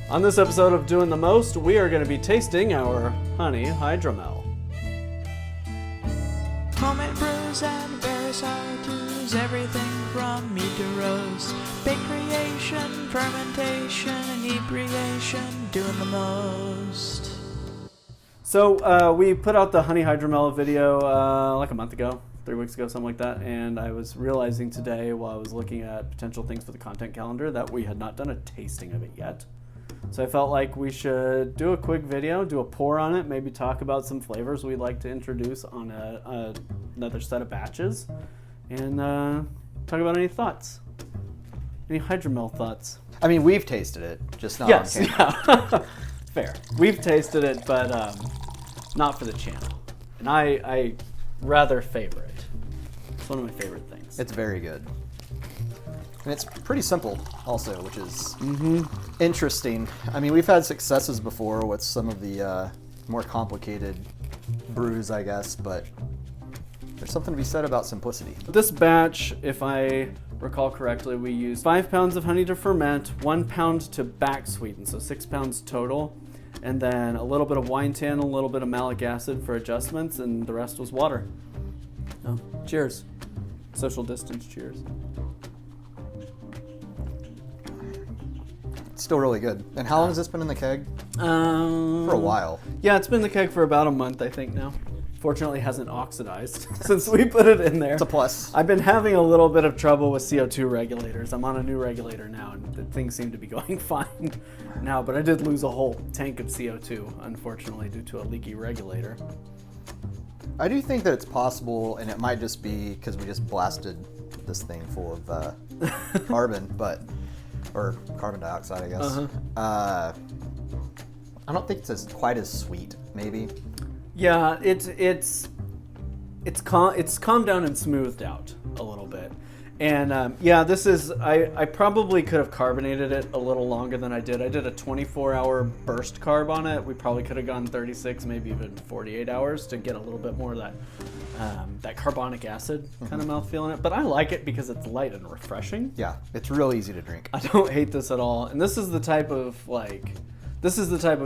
On this episode of Doing the Most, we are going to be tasting our honey hydromel. Homemade brews and various how-tos, everything from mead to roast, bake creation, fermentation, inebriation, doing the most. So we put out the honey hydromel video like a month ago, 3 weeks ago, something like that, and I was realizing today while I was looking at potential things for the content calendar that we had not done a tasting of it yet. So I felt like we should do a quick video, do a pour on it, maybe talk about some flavors we'd like to introduce on another set of batches, and talk about any thoughts. Any hydromel thoughts? I mean, we've tasted it, just not Yes, on camera. yeah. Fair. We've tasted it, but not for the channel. And I rather favor it. It's one of my favorite things. It's very good. And it's pretty simple also, which is interesting. I mean, we've had successes before with some of the more complicated brews, I guess, but there's something to be said about simplicity. This batch, if I recall correctly, we used 5 pounds of honey to ferment, 1 pound to back sweeten, so 6 pounds total, and then a little bit of wine tan, a little bit of malic acid for adjustments, and the rest was water. Oh, cheers. Social distance cheers. It's still really good. And how long has this been in the keg? For a while. Yeah, it's been in the keg for about a month, I think, now. Fortunately, it hasn't oxidized since we put it in there. It's a plus. I've been having a little bit of trouble with CO2 regulators. I'm on a new regulator now, and things seem to be going fine now, but I did lose a whole tank of CO2, unfortunately, due to a leaky regulator. I do think that it's possible, and it might just be because we just blasted this thing full of carbon, or carbon dioxide, I guess. I don't think it's quite as sweet, maybe. Yeah, it's calmed down and smoothed out a little bit. And yeah, this is, I probably could have carbonated it a little longer than I did. I did a 24-hour burst carb on it. We probably could have gone 36, maybe even 48 hours to get a little bit more of that carbonic acid kind of mouthfeel in it. But I like it because it's light and refreshing. Yeah, it's real easy to drink. I don't hate this at all. And this is the type of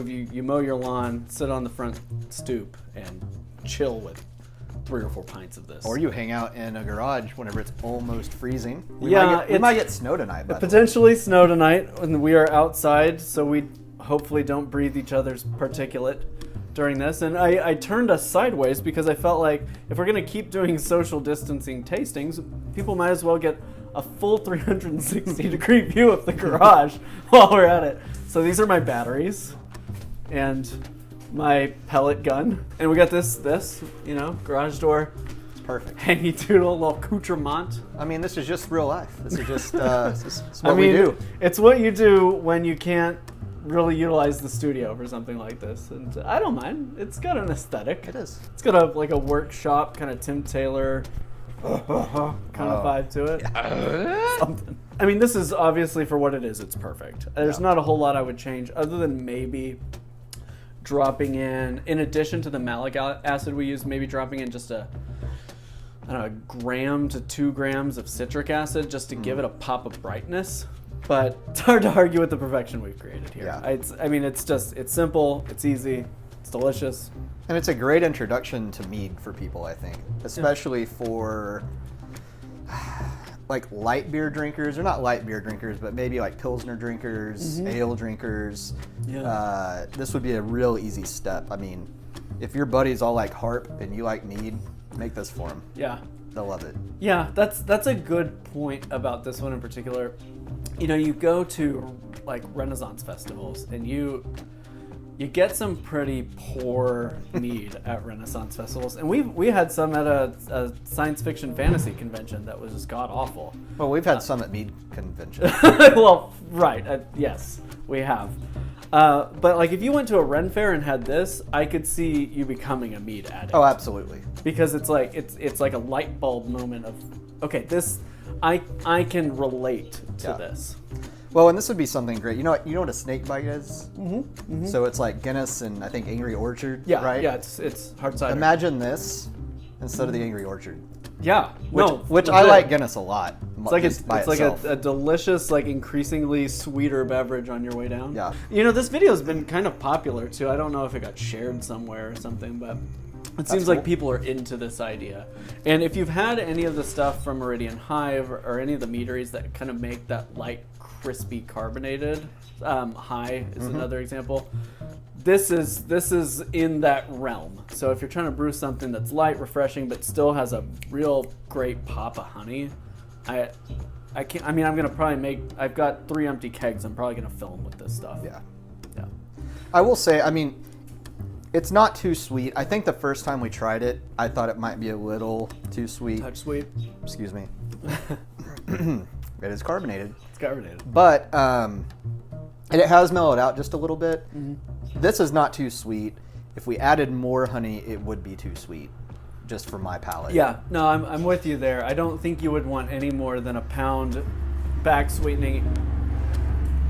you mow your lawn, sit on the front stoop, and chill with 3 or 4 pints of this. Or you hang out in a garage whenever it's almost freezing. We might get snow tonight. Potentially snow tonight, and we are outside, so we hopefully don't breathe each other's particulate during this. And I turned us sideways because I felt like if we're going to keep doing social distancing tastings, people might as well get a full 360-degree view of the garage while we're at it. So these are my batteries and my pellet gun. And we got this, garage door. It's perfect. Hangy doodle, little accoutrement. I mean, this is just real life. This is just it's what we do. It's what you do when you can't really utilize the studio for something like this. And I don't mind. It's got an aesthetic. It is. It's got a workshop, kind of Tim Taylor kind of vibe to it. Something. I mean, this is obviously for what it is. It's perfect. There's not a whole lot I would change other than maybe dropping in addition to the malic acid we used, maybe dropping in just a gram to 2 grams of citric acid just to give it a pop of brightness. But it's hard to argue with the perfection we've created here. Yeah. It's simple, it's easy, it's delicious. And it's a great introduction to mead for people, I think, especially for like light beer drinkers, or not light beer drinkers, but maybe like Pilsner drinkers, ale drinkers. Yeah. This would be a real easy step. I mean, if your buddies all like harp and you like mead, make this for them. Yeah. They'll love it. Yeah, that's a good point about this one in particular. You know, you go to like Renaissance festivals and you get some pretty poor mead at Renaissance festivals, and we had some at a science fiction fantasy convention that was just god awful. Well, we've had some at mead convention. Well, right, yes, we have. But like if you went to a Ren Fair and had this, I could see you becoming a mead addict. Oh, absolutely. Because it's like a light bulb moment of, okay, this I can relate to this. Well, and this would be something great. You know what a snake bite is? So it's like Guinness and I think Angry Orchard, Yeah, right? yeah, it's hard cider. Imagine this instead of the Angry Orchard. Yeah, Which I like Guinness a lot It's like just by it's like itself. a delicious, like increasingly sweeter beverage on your way down. Yeah. You know, this video has been kind of popular too. I don't know if it got shared somewhere or something, but it seems like people are into this idea. And if you've had any of the stuff from Meridian Hive or any of the meaderies that kind of make that light, crispy carbonated, High is another example. This is in that realm. So if you're trying to brew something that's light, refreshing, but still has a real great pop of honey, I can't. I mean, I'm gonna probably make. I've got 3 empty kegs. I'm probably gonna fill them with this stuff. Yeah. Yeah. I will say, I mean, it's not too sweet. I think the first time we tried it, I thought it might be a little too sweet. Touch sweet. Excuse me. It is carbonated. It's carbonated. But and it has mellowed out just a little bit. This is not too sweet. If we added more honey, it would be too sweet, just for my palate. Yeah, no, I'm with you there. I don't think you would want any more than a pound back sweetening.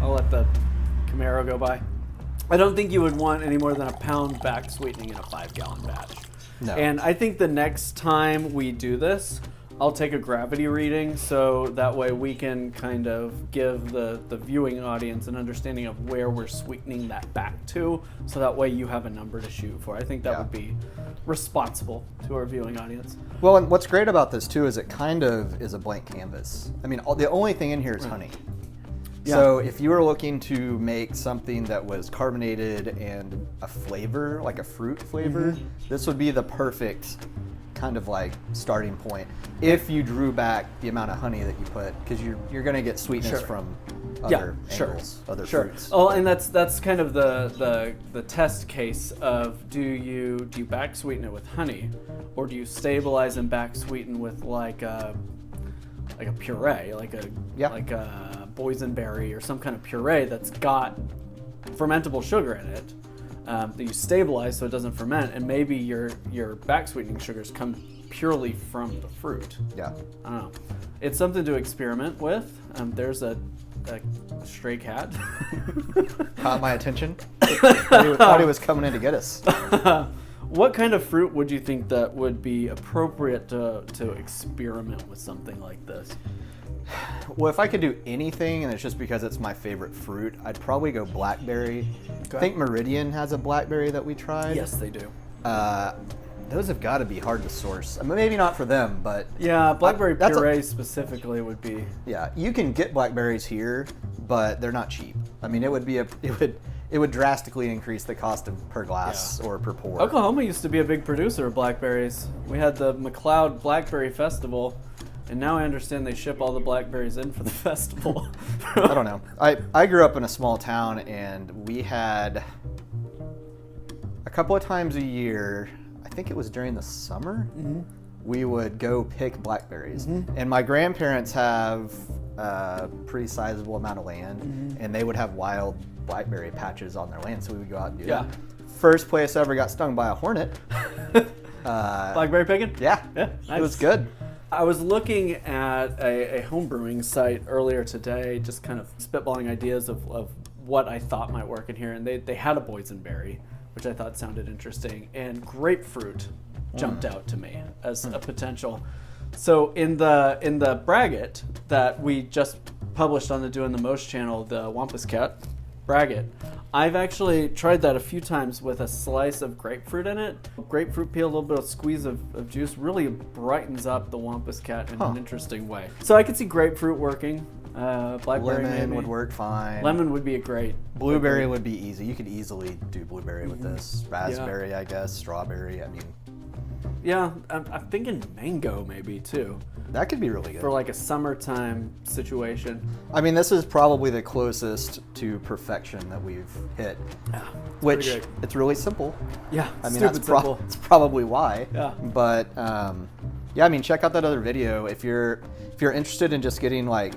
I'll let the Camaro go by. I don't think you would want any more than a pound back sweetening in a 5-gallon batch. No. And I think the next time we do this, I'll take a gravity reading so that way we can kind of give the viewing audience an understanding of where we're sweetening that back to, so that way you have a number to shoot for. I think that would be responsible to our viewing audience. Well, and what's great about this too is it kind of is a blank canvas. I mean, the only thing in here is honey. Yeah. So if you were looking to make something that was carbonated and a flavor, like a fruit flavor, this would be the perfect kind of like starting point if you drew back the amount of honey that you put, because you're going to get sweetness from other angles, other fruits. Oh, and that's kind of the test case of do you back sweeten it with honey, or do you stabilize and back sweeten with like a puree, like a boysenberry or some kind of puree that's got fermentable sugar in it. That you stabilize so it doesn't ferment, and maybe your back sweetening sugars come purely from the fruit. Yeah. I don't know. It's something to experiment with. There's a stray cat. Caught my attention. Thought he was coming in to get us. What kind of fruit would you think that would be appropriate to experiment with something like this? Well, if I could do anything, and it's just because it's my favorite fruit, I'd probably go blackberry. Okay. I think Meridian has a blackberry that we tried. Yes, they do. Those have got to be hard to source. I mean, maybe not for them, but Yeah, blackberry that's puree specifically would be. yeah, you can get blackberries here, but they're not cheap. I mean, it would drastically increase the cost per glass or per pour. Oklahoma used to be a big producer of blackberries. We had the McLeod Blackberry Festival, and now I understand they ship all the blackberries in for the festival. I don't know. I grew up in a small town, and we had a couple of times a year, I think it was during the summer, we would go pick blackberries. And my grandparents have a pretty sizable amount of land, and they would have wild blackberry patches on their land, so we would go out and do that. First place I ever got stung by a hornet. Blackberry picking? Yeah, Nice. it was good. I was looking at a home brewing site earlier today, just kind of spitballing ideas of what I thought might work in here, and they had a boysenberry, which I thought sounded interesting, and grapefruit jumped out to me as a potential. So in the braggot that we just published on the Doing the Most channel, the Wampus Cat braggot, I've actually tried that a few times with a slice of grapefruit in it. Grapefruit peel, a little bit of squeeze of juice, really brightens up the Wampus Cat in an interesting way. So I could see grapefruit working. Blackberry Lemon maybe would work fine. Lemon would be a great. Blueberry would be easy. You could easily do blueberry with this. Raspberry, I guess. Strawberry. I mean, Yeah, I'm thinking mango maybe too, that could be really good. for like a summertime situation. I mean, this is probably the closest to perfection that we've hit. Yeah, Which pretty great. it's really simple. Yeah, I mean, stupid that's simple. that's probably why. Yeah. But yeah, I mean, check out that other video if you're interested in just getting like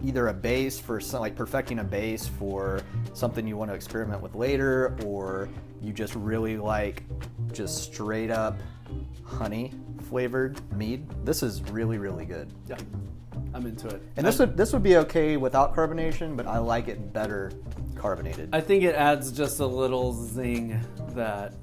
either a base for some, like perfecting a base for something you want to experiment with later, or you just really like just straight up honey flavored mead. This is really, really good. Yeah, I'm into it. And this would be okay without carbonation, but I like it better carbonated. I think it adds just a little zing that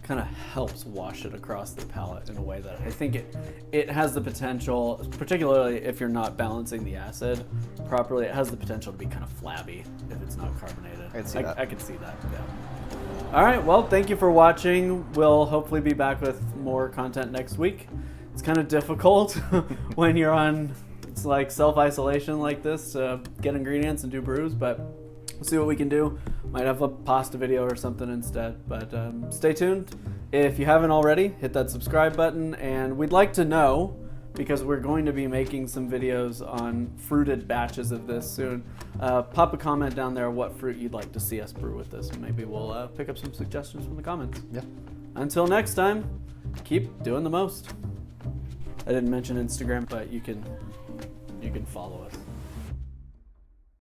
kind of helps wash it across the palate in a way that I think it has the potential, particularly if you're not balancing the acid properly, it has the potential to be kind of flabby if it's not carbonated. I can see that. I can see that, yeah. All right, well, thank you for watching. We'll hopefully be back with more content next week. It's kind of difficult when you're on, it's like self-isolation like this to get ingredients and do brews, but we'll see what we can do. Might have a pasta video or something instead, but stay tuned. If you haven't already, hit that subscribe button, and we'd like to know, because we're going to be making some videos on fruited batches of this soon, pop a comment down there what fruit you'd like to see us brew with this. Maybe we'll pick up some suggestions from the comments. Yeah. Until next time, keep doing the most. I didn't mention Instagram, but you can follow us.